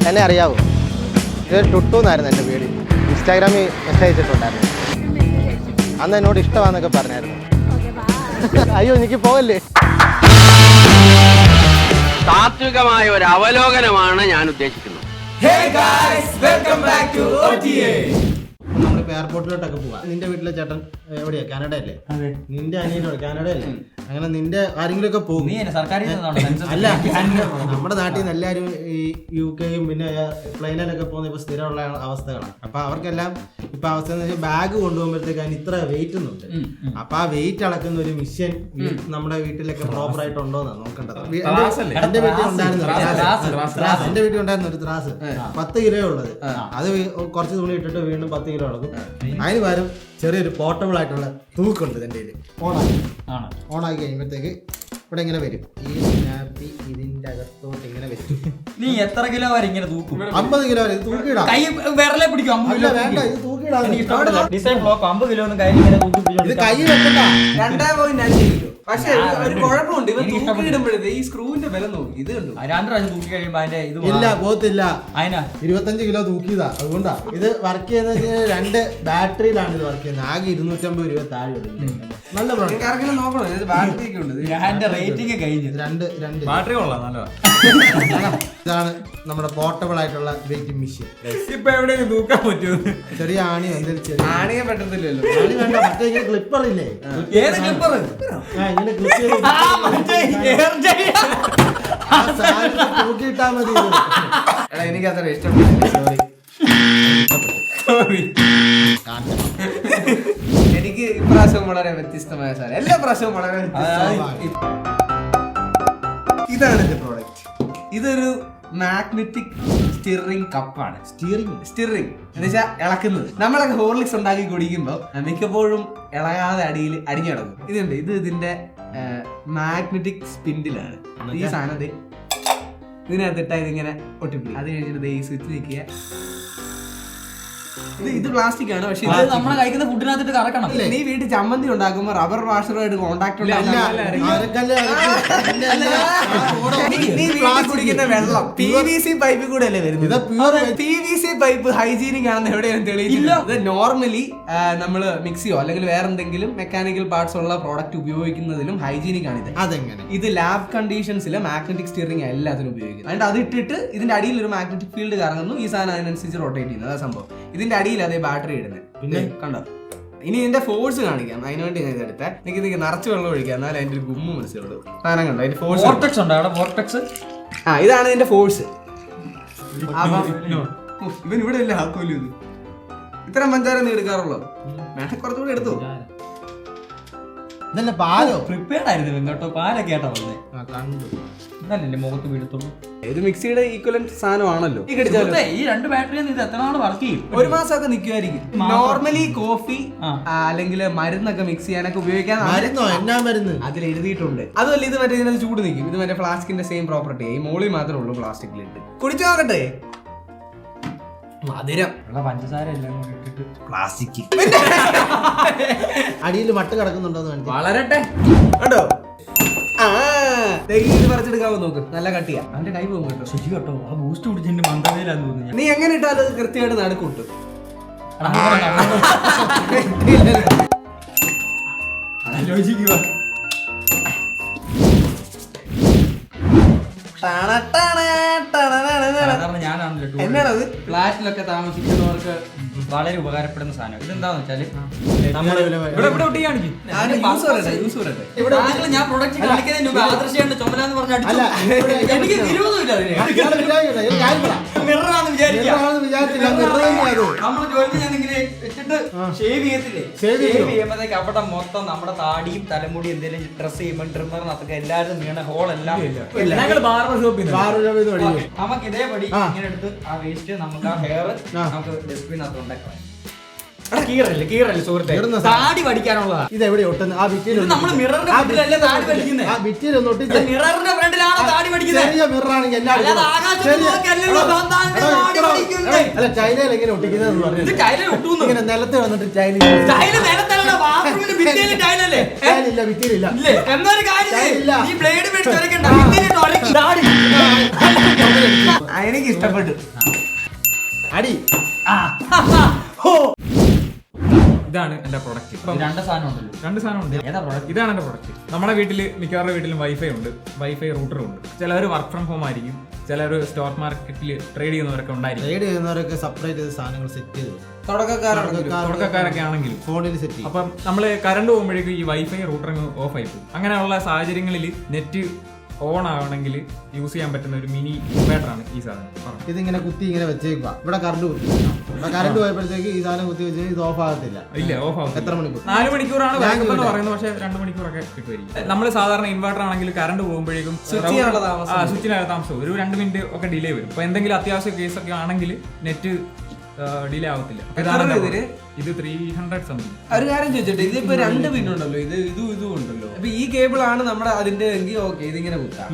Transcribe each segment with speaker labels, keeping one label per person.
Speaker 1: എന്നെ അറിയാവോ? ഇതൊരു ടുട്ടു എന്നായിരുന്നു എൻ്റെ പേര്. ഇൻസ്റ്റാഗ്രാമിൽ മെസ്സേജ് അയച്ചിട്ടുണ്ടായിരുന്നു. അന്ന് എന്നോട് ഇഷ്ടമാണെന്നൊക്കെ പറഞ്ഞായിരുന്നു. അയ്യോ എനിക്ക് പോകല്ലേ.
Speaker 2: താത്വികമായ ഒരു അവലോകനമാണ് ഞാൻ ഉദ്ദേശിക്കുന്നത്.
Speaker 1: നമ്മളിപ്പോൾ എയർപോർട്ടിലോട്ടൊക്കെ പോവാം. നിന്റെ വീട്ടിലെ ചേട്ടൻ എവിടെയാ? കാനഡയല്ലേ? നിന്റെ അനിയനോട് കാനഡയല്ലേ? അങ്ങനെ നിന്റെ ആരെങ്കിലും ഒക്കെ പോകും. അല്ല, നമ്മുടെ നാട്ടിൽ നിന്ന് എല്ലാവരും ഈ UK-യും പിന്നെ പ്ലെയിനിലൊക്കെ പോകുന്ന ഇപ്പൊ സ്ഥിരമുള്ള അവസ്ഥകളാണ്. അപ്പൊ അവർക്കെല്ലാം ഇപ്പൊ അവസ്ഥ എന്ന് വെച്ചാൽ ബാഗ് കൊണ്ടുപോകുമ്പോഴത്തേക്ക് അതിന് ഇത്ര വെയിറ്റ് ഒന്നുണ്ട്. അപ്പൊ ആ വെയിറ്റ് അളക്കുന്ന ഒരു മിഷ്യൻ നമ്മുടെ വീട്ടിലൊക്കെ പ്രോപ്പർ ആയിട്ടുണ്ടോന്നാ നോക്കേണ്ടത്. എന്റെ വീട്ടിൽ ഉണ്ടായിരുന്ന ഒരു ത്രാസ് 10 കിലോ ഉള്ളത്. അത് കുറച്ച് തുണി ഇട്ടിട്ട് വീണ്ടും 10 കിലോ ഉള്ളതും. അതിന് പകരം ചെറിയൊരു പോർട്ടബിൾ ആയിട്ടുള്ള തൂക്കുണ്ട് എൻ്റെ കയ്യിൽ. ഓണാക്കി കഴിയുമ്പോഴത്തേക്ക് ഇവിടെ ഇങ്ങനെ വരും. ഈ സ്നാപ്പി ഇതിന്റെ അകത്തോട്ട് ഇങ്ങനെ വരും.
Speaker 3: നീ എത്ര കിലോ വരെ ഇങ്ങനെ തൂക്കും?
Speaker 1: 50 കിലോ വരെ തൂക്കിയിടാം.
Speaker 3: വിരലെ പിടിക്കും.
Speaker 1: വേണ്ട, ഇത് തൂക്കിയിടാം.
Speaker 3: ഡിസൈൻ ബ്ലോക്ക് 50 കിലോ ഒന്നും കൈ ഇങ്ങനെ തൂക്കി
Speaker 1: ഇത് കൈ വെക്കണ്ട.
Speaker 4: 2.5 കിലോ. പക്ഷെ ഒരു കുഴപ്പമുണ്ട്, ഇവൻ തൂക്കിയിടുമ്പോഴേ ഈ സ്ക്രൂവിന്റെ ബലം നോക്കി. ഇത് കണ്ടു
Speaker 3: 2 പ്രാവശ്യം തൂക്കി കഴിയുമ്പോ അതിന്റെ ഇത്
Speaker 1: ഇല്ല, പോകത്തില്ല.
Speaker 3: അതിനാ
Speaker 1: 25 കിലോ തൂക്കിയതാ. അതുകൊണ്ടാ ഇത് വർക്ക് ചെയ്യുന്നത്. 2 ബാറ്ററിയിലാണ് ഇത് വർക്ക് ചെയ്യുന്നത്. ആകെ 250 രൂപ താഴെ. നല്ല പ്രോഡക്റ്റ്
Speaker 4: നോക്കണം. ഇത് ബാറ്ററി ഒക്കെ ഉണ്ട്.
Speaker 3: ഞാൻ റേറ്റിംഗ് കഴിഞ്ഞു.
Speaker 1: 2
Speaker 3: ബാറ്ററി കൊള്ളാം, നല്ലതാ.
Speaker 1: ഇതാണ് നമ്മുടെ പോർട്ടബിൾ ആയിട്ടുള്ള വെയിറ്റിംഗ് മെഷീൻ.
Speaker 3: ഇപ്പൊ എവിടെയെങ്കിലും തൂക്കാൻ പറ്റുമോ?
Speaker 1: ചെറിയ ആണി എന്തെങ്കിലും
Speaker 4: ആണിയെ പറ്റത്തില്ലല്ലോ.
Speaker 1: ആണി വേണ്ട, മറ്റേ ക്ലിപ്പർ ഇല്ലേ?
Speaker 3: ഏത് ക്ലിപ്പർ?
Speaker 1: ഇങ്ങനെ ക്ലിപ്പ് തൂക്കിയിട്ടാ മതി.
Speaker 4: എനിക്ക് അത്ര ഇഷ്ടപ്പെട്ടില്ല. എനിക്ക് ഇപ്രാവശ്യം വളരെ വ്യത്യസ്തമായ സാധനം. എല്ലാ പ്രാവശ്യവും വളരെ വ്യത്യസ്തമായി. ഇതാണ് എന്റെ പ്രോഡക്റ്റ്. ഇതൊരു മാഗ്നറ്റിക് സ്റ്റിറിംഗ് കപ്പാണ്. സ്റ്റിറിംഗ് എന്ന് വെച്ചാൽ ഇളക്കുന്നത്. നമ്മളൊക്കെ ഹോർലിക്സ് ഉണ്ടാക്കി കുടിക്കുമ്പോൾ മിക്കപ്പോഴും ഇളകാതെ അടിയിൽ അടിഞ്ഞു കിടക്കും. ഇതുണ്ട്, ഇത് ഇതിന്റെ മാഗ്നറ്റിക് സ്പിൻഡിലാണ്. ഈ സാധനം ഇതിനകത്തിട്ടാ ഇതിങ്ങനെ ഒട്ടിപ്പിടി. അത് കഴിഞ്ഞിട്ട് ഈ സ്വിച്ച് നിൽക്കുക. ഇത് പ്ലാസ്റ്റിക് ആണ്. പക്ഷെ ഇത്
Speaker 3: നമ്മളെ കഴിക്കുന്ന ഫുഡിനകത്തിട്ട് കറക്കണം.
Speaker 4: നീ വീട്ടിൽ ചമ്മന്തി ഉണ്ടാക്കുമ്പോ റബ്ബർ വാഷറുമായിട്ട് കോണ്ടാക്ട് നീ വീട്ടിൽ കുടിക്കുന്ന വെള്ളം PVC പൈപ്പിൽ കൂടെ അല്ലേ വരുന്നത്? PVC പൈപ്പ് ഹൈജീനിക് ആണെന്ന് എവിടെയാണ് തെളിയിച്ചില്ല. ഇത് നോർമലി നമ്മള് മിക്സിയോ അല്ലെങ്കിൽ വേറെ എന്തെങ്കിലും മെക്കാനിക്കൽ പാർട്സ് ഉള്ള പ്രോഡക്റ്റ് ഉപയോഗിക്കുന്നതിലും ഹൈജീനിക് ആണ് ഇത്.
Speaker 1: അതെങ്ങനെ? ഇത്
Speaker 4: ലാബ് കണ്ടീഷൻസിൽ മാഗ്നറ്റിക് സ്റ്റിയറിംഗ് എല്ലാത്തിനും ഉപയോഗിക്കുന്നത്. അതുകൊണ്ട് അത് ഇട്ടിട്ട് ഇതിന്റെ അടിയിൽ ഒരു മാഗ്നറ്റിക് ഫീൽഡ് കറങ്ങുന്നു. ഈ സാധനം അതിനനുസരിച്ച് റൊട്ടേറ്റ് ചെയ്യുന്നത്. അതാ സംഭവം. ഇതിന്റെ അടിയിൽ അതേ ബാറ്ററി ഇടുന്നത്. പിന്നെ കണ്ടോ, ഇനി ഇതിന്റെ ഫോഴ്സ് കാണിക്കാം. അതിനുവേണ്ടി ഞാൻ ഇതെടുത്ത എനിക്ക് നിറച്ച് വെള്ളം ഒഴിക്കാം, എന്നാലും അതിന്റെ ഒരു ഗുമ്മ മനസ്സിലുള്ളൂ. സാധനം കണ്ടോ, അതിന്റെ ഫോഴ്സ്. ഇതാണ് ഇതിന്റെ ഫോഴ്സ്. ഇവൻ ഇവിടെ അല്ലേ ആക്കൂലി. ഇത് ഇത്ര പഞ്ചാര നീ എടുക്കാറുള്ളൂ. വേണം കുറച്ചുകൂടി എടുത്തു.
Speaker 1: ഇതല്ലേ പാലോ?
Speaker 3: പ്രിപ്പയർഡ് ആയിരുന്നു കേട്ടോ. പാലൊക്കെ ആയിട്ടാ വന്നേ. എന്നല്ലേ മുഖത്ത് വീഴത്തുള്ളൂ.
Speaker 4: ഇത് മിക്സിയുടെ ഈക്വലന്റ് സാധനമാണല്ലോ.
Speaker 3: ഈ 2 ബാറ്ററി ഇത് എത്ര നാൾ വർക്ക് ചെയ്യും?
Speaker 4: 1 മാസമൊക്കെ നിൽക്കുമായിരിക്കും. നോർമലി കോഫി അല്ലെങ്കിൽ മരുന്നൊക്കെ മിക്സ് ചെയ്യാനൊക്കെ ഉപയോഗിക്കാൻ അതിൽ എഴുതിയിട്ടുണ്ട്. അതുമല്ല, ഇത് മറ്റേ ഇതിനകത്ത് ചൂട് നിൽക്കും. ഇത് മറ്റേ ഫ്ലാസ്കിന്റെ സെയിം പ്രോപ്പർട്ടി. ഈ മോളിൽ മാത്രമേ ഉള്ളൂ പ്ലാസ്റ്റിക്കിലിട്ട്. കുടിച്ചു നോക്കട്ടെ. മധുരം
Speaker 3: പഞ്ചസാര എല്ലാം കൂടി ഇട്ടിട്ട് പ്ലാസ്റ്റിക്
Speaker 1: അടിയിൽ മട്ട് കിടക്കുന്നുണ്ടോ?
Speaker 4: വളരട്ടെ. കണ്ടോ, ഇത് പറിച്ചെടുക്കാമോ നോക്ക്. നല്ല കട്ടിയാ. അവന്റെ കൈ പോകും കേട്ടോ.
Speaker 3: ശരി കേട്ടോ. ആ ബൂസ്റ്റ് കുടിച്ചതിന്റെ മന്ദതയിലാന്ന് തോന്നുന്നു.
Speaker 4: നീ എങ്ങനെ ഇട്ടാലും അത് കൃത്യമായിട്ട് നടുക്കൂട്ടും.
Speaker 3: ആലോചിക്കുക.
Speaker 4: എന്നാണത്? ഫ്ലാറ്റിലൊക്കെ താമസിക്കുന്നവർക്ക്
Speaker 3: വളരെ ഉപകാരപ്പെടുന്ന സാധനം. ഇതെന്താന്ന് വെച്ചാല് ഞാൻ പ്രൊഡക്റ്റ് കളിക്കുന്നതിന് മുമ്പ് ആദർശിയാണ് ചുമലാന്ന് പറഞ്ഞ എനിക്ക് വിരോധമില്ല. മിററാന്ന് വിചാരിക്കുക. നമ്മള് ജോലി ഞാൻ ഇങ്ങനെ വെച്ചിട്ട് ഷേവ് ചെയ്യത്തില്ലേ? ഷേവ് ചെയ്യുമ്പോഴത്തേക്ക് അവിടെ മൊത്തം നമ്മുടെ താടിയും തലമുടി എന്തെങ്കിലും ഡ്രസ് ചെയ്യുമ്പോൾ ട്രിമ്മറിനകത്തൊക്കെ എല്ലാവരും നീണ ഹോളെല്ലാം നമുക്ക് ഇതേപടി ഇങ്ങനെ എടുത്ത് ആ വേസ്റ്റ് നമുക്ക് ആ ഹെയർ നമുക്ക് ഡസ്റ്റ്ബിനകത്ത് ഉണ്ടാക്കാം. കീറല്ലേ സുഹൃത്തെ, താടി പഠിക്കാനുള്ളതാ.
Speaker 1: ഇത് എവിടെ ഒട്ടുന്നത്? ആ ഭിത്തിയിൽ
Speaker 3: നമ്മള് മിററിന്റെ ഫ്രണ്ടിലല്ലേ താടി പഠിക്കുന്നത്?
Speaker 1: ആ ഭിത്തിയിൽ ഒന്ന് ഒട്ടിച്ച്.
Speaker 3: മിററിന്റെ ഫ്രണ്ടിലാണോ താടി പഠിക്കുന്നത്?
Speaker 1: ചെറിയ മിററാണെങ്കിൽ അല്ല, ചൈനയിൽ എങ്ങനെ ഒട്ടിക്കുന്നത് പറഞ്ഞു. ഇങ്ങനെ നിലത്ത് വന്നിട്ട് ചൈനയില്ല, ഭിത്തിയിലില്ല.
Speaker 4: എനിക്ക്
Speaker 3: ഇഷ്ടപ്പെട്ടു.
Speaker 1: അടി.
Speaker 5: ഇതാണ് എന്റെ പ്രൊഡക്റ്റ്.
Speaker 3: രണ്ട് സാധനം ഉണ്ടല്ലോ.
Speaker 5: രണ്ട് സാധനം ഉണ്ട്.
Speaker 3: ഏതാ പ്രൊഡക്റ്റ്?
Speaker 5: ഇതാണ് എന്റെ പ്രൊഡക്റ്റ്. നമ്മുടെ വീട്ടിൽ മിക്കവാറും വീട്ടിലും വൈഫൈ ഉണ്ട്, വൈഫൈ റൂട്ടറും ഉണ്ട്. ചിലർ വർക്ക് ഫ്രം ഹോം ആയിരിക്കും, ചിലർ സ്റ്റോക്ക് മാർക്കറ്റിൽ ട്രേഡ് ചെയ്യുന്നവരൊക്കെ ഉണ്ടായിരിക്കും.
Speaker 1: ട്രേഡ് ചെയ്യുന്നവരൊക്കെ സെപ്പറേറ്റ് ചെയ്ത് സാധനങ്ങൾ സെറ്റ് ചെയ്തു.
Speaker 5: തുടക്കക്കാരൊക്കെ ആണെങ്കിലും
Speaker 1: ഫോണിൽ സെറ്റ് ചെയ്യും.
Speaker 5: അപ്പം നമ്മള് കറണ്ട് പോകുമ്പോഴേക്കും ഈ വൈഫൈ റൂട്ടറിങ് ഓഫ് ആയി പോകും. അങ്ങനെയുള്ള സാഹചര്യങ്ങളിൽ നെറ്റ് ഓൺ ആവണമെങ്കിൽ യൂസ് ചെയ്യാൻ പറ്റുന്ന ഒരു മിനി ഇൻവേർട്ടർ ആണ് ഈ സാധനം.
Speaker 1: ഇതിങ്ങനെ കുത്തി ഇങ്ങനെ വെച്ചേക്കുക. ഇവിടെ കറണ്ട് കുത്തി. ഇവിടെ കറണ്ട് പോയപ്പോഴത്തേക്ക് ഈ സാധനം കുത്തി വെച്ച് ഇത് ഓഫ് ആകത്തില്ല.
Speaker 5: ഇല്ല, ഓഫ് ആവും.
Speaker 1: എത്ര മണിക്കൂർ?
Speaker 5: 4 മണിക്കൂറാണ് ബാക്കപ്പ് എന്ന് പറയുന്നത്. പക്ഷേ 2 മണിക്കൂറൊക്കെ കിട്ടുമായിരിക്കും. നമ്മൾ സാധാരണ ഇൻവേർട്ടർ ആണെങ്കിൽ കറണ്ട് പോകുമ്പോഴേക്കും സ്വിച്ചിനുള്ള താമസം ഒരു 2 മിനിറ്റ് ഒക്കെ ഡിലേ വരും. അപ്പൊ എന്തെങ്കിലും അത്യാവശ്യ കേസൊക്കെ ആണെങ്കിൽ നെറ്റ് ഡിലേ ആവത്തില്ല. ഇത് 300 സംതിങ്.
Speaker 4: ഒരു കാര്യം ചോദിച്ചിട്ട്, ഇതിപ്പോ 2 പിന്നുണ്ടല്ലോ, ഇതും ഉണ്ടല്ലോ. അപ്പൊ ഈ കേബിൾ ആണ് നമ്മുടെ അതിന്റെ എങ്കിൽ ഓക്കെ ഇതിങ്ങനെ കുത്താം.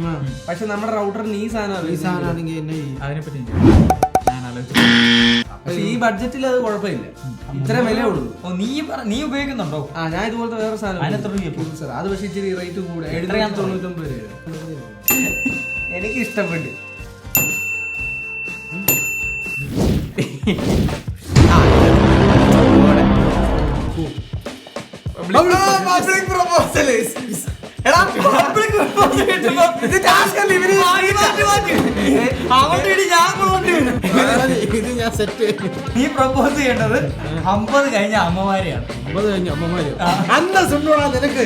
Speaker 4: പക്ഷെ നമ്മുടെ റൗട്ടറിന് ഈ സാധനമാണെങ്കിൽ
Speaker 5: അതിനെപ്പറ്റി ഞാൻ ആലോചിച്ചു.
Speaker 4: പക്ഷെ ഈ ബഡ്ജറ്റിൽ അത് കുഴപ്പമില്ല, ഇത്ര വില ഉള്ളൂ.
Speaker 3: നീ ഉപയോഗിക്കുന്നുണ്ടോ?
Speaker 4: ഞാൻ ഇതുപോലത്തെ വേറെ സാധനം അത് പക്ഷെ ഇച്ചിരി റേറ്റ് കൂടെ 799 രൂപ. എനിക്ക് ഇഷ്ടപ്പെട്ടു.
Speaker 1: ഇത് ഞാൻ സെറ്റ്.
Speaker 3: നീ പ്രപ്പോസ് ചെയ്യേണ്ടത് 50 കഴിഞ്ഞ അമ്മമാരെയാണ്.
Speaker 1: 50 കഴിഞ്ഞ അമ്മമാര് നിനക്ക്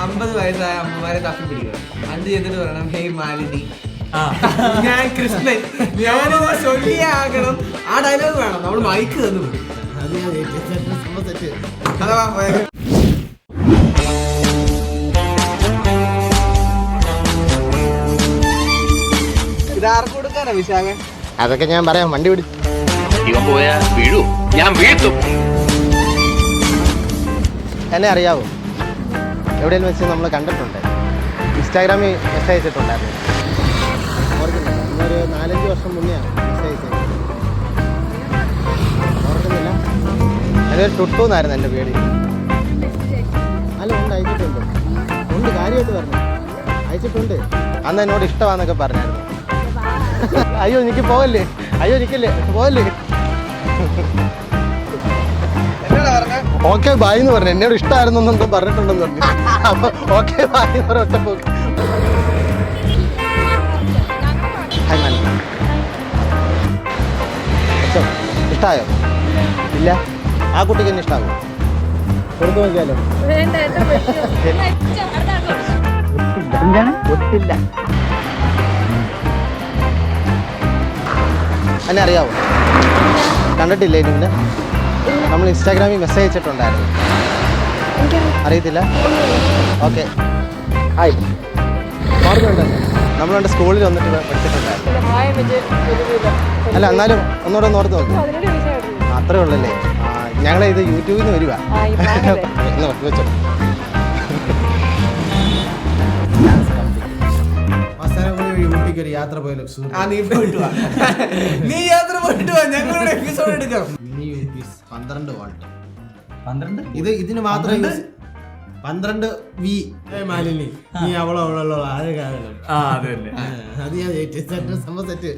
Speaker 4: 50 വയസ്സായ അമ്മമാരെ തപ്പി പിടിക്കണം. അണ്ട് ചെയ്തിട്ട് പറയണം, ഹേയ് മാലിനി, ഞാൻ കൃഷ്ണൻ, ഞാനിത് ശൊല്ലിയാകണം. ആ ഡയലോഗ് വേണം. നമ്മൾ മൈക്ക് തന്നു പിടിക്കും.
Speaker 1: അത് ഞാൻ സെറ്റ്.
Speaker 4: അഥവാ ഇതാർക്ക് കൊടുക്കാനാ വിശാഖൻ?
Speaker 1: അതൊക്കെ ഞാൻ പറയാം. വണ്ടി വിടും.
Speaker 2: ഇവൻ പോയാ വീഴൂ, ഞാൻ വീഴ്ത്തും.
Speaker 1: എന്നെ അറിയാവോ? എവിടെയെങ്കിലും വെച്ച് നമ്മൾ കണ്ടിട്ടുണ്ട്. ഇൻസ്റ്റാഗ്രാമിൽ മെസ്സേജ് അയച്ചിട്ടുണ്ടായിരുന്നു. ഓർക്കുന്നില്ല, ഇന്നൊരു 4-5 വർഷം മുന്നെയാണ് മെസ്സേജ് അയച്ചത്. ഓർക്കുന്നില്ല. അതിനൊരു ടുട്ടു എന്നായിരുന്നു എൻ്റെ പേര്. അല്ല, ഉണ്ട്, അയച്ചിട്ടുണ്ട്. ഉണ്ട്, കാര്യമായിട്ട് പറഞ്ഞു, അയച്ചിട്ടുണ്ട്. അന്ന് എന്നോട് ഇഷ്ടമാണെന്നൊക്കെ പറഞ്ഞായിരുന്നു. അയ്യോ എനിക്ക് പോകല്ലേ, അയ്യോ എനിക്കല്ലേ പോകല്ലേ. ഓക്കെ ബായ് എന്ന് പറഞ്ഞു. എന്നോട് ഇഷ്ടമായിരുന്നെന്നും പറഞ്ഞിട്ടുണ്ടെന്ന് പറഞ്ഞു. അപ്പൊ ഓക്കെ ബായ് എന്ന് പറഞ്ഞ ഒറ്റ പോക്ക്. ഇഷ്ടമായോ? ഇല്ല, ആ കുട്ടിക്ക് എന്നെ ഇഷ്ടമാകും. കൊടുത്തു നോക്കിയാലോ? ഒത്തില്ല. എന്നെ അറിയാവോ? കണ്ടിട്ടില്ലേ ഇതിന്? നമ്മൾ ഇൻസ്റ്റാഗ്രാമിൽ മെസ്സേജ് അയച്ചിട്ടുണ്ടായിരുന്നു. അറിയത്തില്ല? Okay, hi. ഓർമ്മയുണ്ടല്ലോ, നമ്മളുണ്ട് സ്കൂളിൽ വന്നിട്ട് പഠിച്ചിട്ടുണ്ടായിരുന്നു. അല്ല, എന്നാലും ഒന്നുകൂടെ ഒന്ന് ഓർത്ത് നോക്കും. അത്രേ ഉള്ളല്ലേ? ഞങ്ങളിത് യൂട്യൂബിൽ നിന്ന് വരുവാ. വെച്ചോ. ഊട്ടിക്ക് ഒരു യാത്ര പോയാലും
Speaker 4: നീ യാത്ര പോയിട്ട് വാ, ഞങ്ങളുടെ എപ്പിസോഡ് എടുക്കാം.
Speaker 1: 12 വാൾട്ട്.
Speaker 3: 12?
Speaker 1: ഇതിന് മാത്രം 12 വി. മാലിനി, നീ അവളോ ആരെ കാണണം.
Speaker 5: അത് തന്നെ.
Speaker 1: അത് ഞാൻ സെറ്റ്.